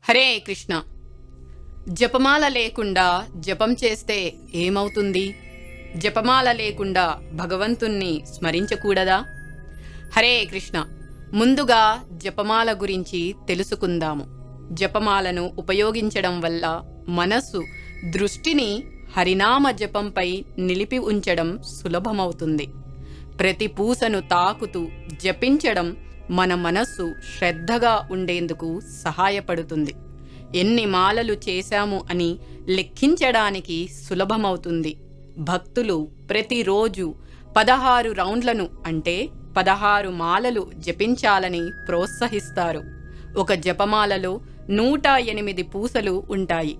హరే కృష్ణ. జపమాల లేకుండా జపం చేస్తే ఏమవుతుంది? జపమాల లేకుండా భగవంతుణ్ణి స్మరించకూడదా? హరే కృష్ణ. ముందుగా జపమాల గురించి తెలుసుకుందాము. జపమాలను ఉపయోగించడం వల్ల మనస్సు దృష్టిని హరినామ జపంపై నిలిపి ఉంచడం సులభమవుతుంది. ప్రతి పూసను తాకుతూ జపించడం మన మనస్సు శ్రద్ధగా ఉండేందుకు సహాయపడుతుంది. ఎన్ని మాలలు చేశాము అని లెక్కించడానికి సులభమవుతుంది. భక్తులు ప్రతిరోజు 16 రౌండ్లను అంటే 16 మాలలు జపించాలని ప్రోత్సహిస్తారు. ఒక జపమాలలో 108 పూసలు ఉంటాయి.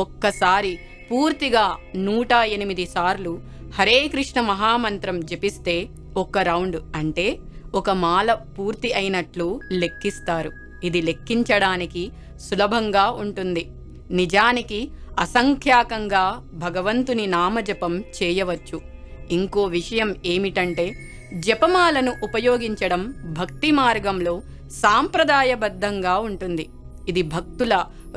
ఒక్కసారి పూర్తిగా 108 సార్లు హరే కృష్ణ మహామంత్రం జపిస్తే 1 రౌండ్ అంటే 1 మాల పూర్తి అయినట్లు లెక్కిస్తారు. ఇది లెక్కించడానికి సులభంగా ఉంటుంది. నిజానికి అసంఖ్యాకంగా భగవంతుని నామజపం చేయవచ్చు. ఇంకో విషయం ఏమిటంటే, జపమాలను ఉపయోగించడం భక్తి మార్గంలో సాంప్రదాయబద్ధంగా ఉంటుంది. ఇది భక్తుల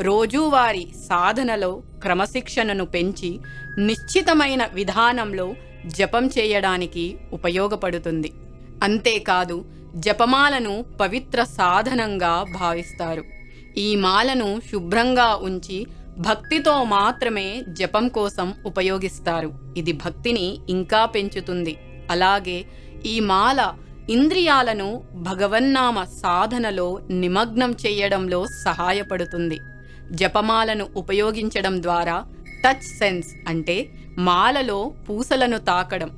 రోజువారీ సాధనలో క్రమశిక్షణను పెంచి నిశ్చితమైన విధానంలో జపం చేయడానికి ఉపయోగపడుతుంది. అంతేకాదు, జపమాలను పవిత్ర సాధనంగా భావిస్తారు. ఈ మాలను శుభ్రంగా ఉంచి భక్తితో మాత్రమే జపం కోసం ఉపయోగిస్తారు. ఇది భక్తిని ఇంకా పెంచుతుంది. అలాగే ఈ మాల ఇంద్రియాలను భగవన్నామ సాధనలో నిమగ్నం చేయడంలో సహాయపడుతుంది. జపమాలను ఉపయోగించడం ద్వారా టచ్ సెన్స్ అంటే మాలలో పూసలను తాకడం,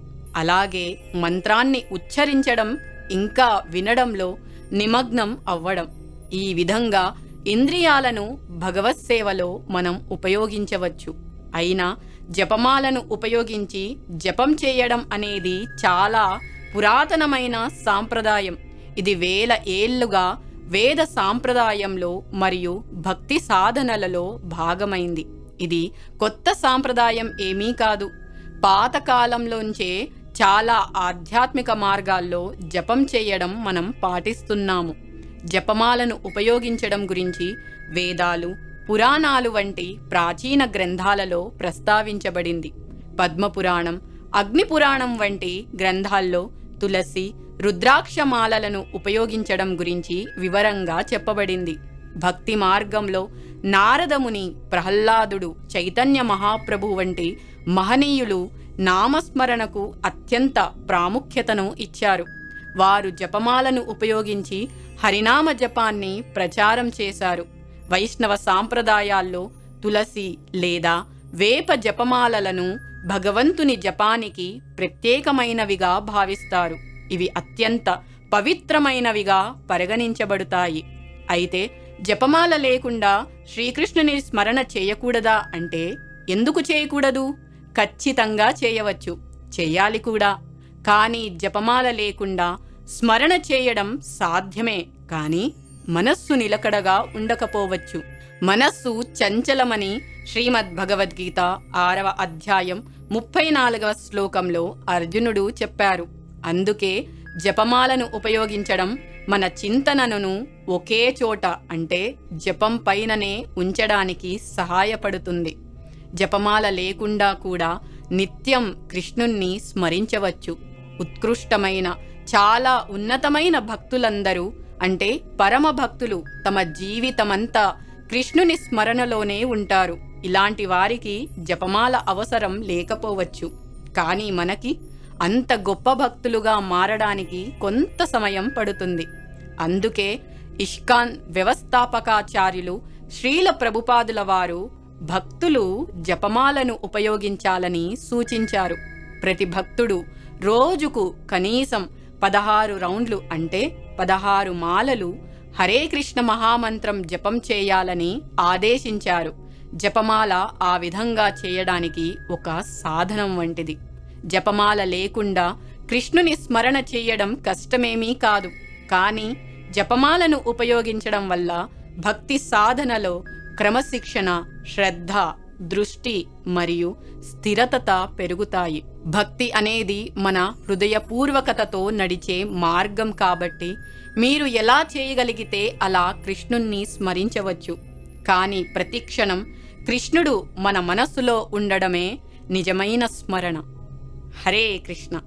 అలాగే మంత్రాన్ని ఉచ్చరించడం ఇంకా వినడంలో నిమగ్నం అవ్వడం. ఈ విధంగా ఇంద్రియాలను భగవత్ సేవలో మనం ఉపయోగించవచ్చు. అయినా జపమాలను ఉపయోగించి జపం చేయడం అనేది చాలా పురాతనమైన సాంప్రదాయం. ఇది వేల ఏళ్లుగా వేద సాంప్రదాయంలో మరియు భక్తి సాధనలలో భాగమైంది. ఇది కొత్త సాంప్రదాయం ఏమీ కాదు. పాతకాలంలోంచే చాలా ఆధ్యాత్మిక మార్గాల్లో జపం చేయడం మనం పాటిస్తున్నాము. జపమాలను ఉపయోగించడం గురించి వేదాలు, పురాణాలు వంటి ప్రాచీన గ్రంథాలలో ప్రస్తావించబడింది. పద్మపురాణం, అగ్నిపురాణం వంటి గ్రంథాల్లో తులసి, రుద్రాక్షమాలలను ఉపయోగించడం గురించి వివరంగా చెప్పబడింది. భక్తి మార్గంలో నారదముని, ప్రహ్లాదుడు, చైతన్య మహాప్రభు వంటి మహనీయులు నామస్మరణకు అత్యంత ప్రాముఖ్యతను ఇచ్చారు. వారు జపమాలను ఉపయోగించి హరినామ జపాన్ని ప్రచారం చేశారు. వైష్ణవ సాంప్రదాయాల్లో తులసి లేదా వేప జపమాలలను భగవంతుని జపానికి ప్రత్యేకమైనవిగా భావిస్తారు. ఇవి అత్యంత పవిత్రమైనవిగా పరిగణించబడతాయి. అయితే జపమాల లేకుండా శ్రీకృష్ణుని స్మరణ చేయకూడదా అంటే, ఎందుకు చేయకూడదు? ఖచ్చితంగా చేయవచ్చు, చెయ్యాలి కూడా. కానీ జపమాల లేకుండా స్మరణ చేయడం సాధ్యమే, కానీ మనస్సు నిలకడగా ఉండకపోవచ్చు. మనస్సు చంచలమని శ్రీమద్ భగవద్గీత 6వ అధ్యాయం 34వ శ్లోకంలో అర్జునుడు చెప్పారు. అందుకే జపమాలను ఉపయోగించడం మన చింతనను ఒకే చోట అంటే జపం పైననే ఉంచడానికి సహాయపడుతుంది. జపమాల లేకుండా కూడా నిత్యం కృష్ణుణ్ణి స్మరించవచ్చు. ఉత్కృష్టమైన, చాలా ఉన్నతమైన భక్తులందరూ అంటే పరమ భక్తులు తమ జీవితమంతా కృష్ణుని స్మరణలోనే ఉంటారు. ఇలాంటి వారికి జపమాల అవసరం లేకపోవచ్చు. కానీ మనకి అంత గొప్ప భక్తులుగా మారడానికి కొంత సమయం పడుతుంది. అందుకే ఇష్కాన్ వ్యవస్థాపకాచార్యులు శ్రీల ప్రభుపాదుల వారు భక్తులు జపమాలను ఉపయోగించాలని సూచించారు. ప్రతి భక్తుడు రోజుకు కనీసం 16 రౌండ్లు అంటే 16 మాలలు హరే కృష్ణ మహామంత్రం జపం చేయాలని ఆదేశించారు. జపమాల ఆ విధంగా చేయడానికి ఒక సాధనం వంటిది. జపమాల లేకుండా కృష్ణుని స్మరణ చేయడం కష్టమేమీ కాదు. కానీ జపమాలను ఉపయోగించడం వల్ల భక్తి సాధనలో క్రమశిక్షణ, శ్రద్ధ, దృష్టి మరియు స్థిరత పెరుగుతాయి. భక్తి అనేది మన హృదయపూర్వకతతో నడిచే మార్గం కాబట్టి మీరు ఎలా చేయగలిగితే అలా కృష్ణుణ్ణి స్మరించవచ్చు. కానీ ప్రతిక్షణం కృష్ణుడు మన మనస్సులో ఉండడమే నిజమైన స్మరణ. హరే కృష్ణ.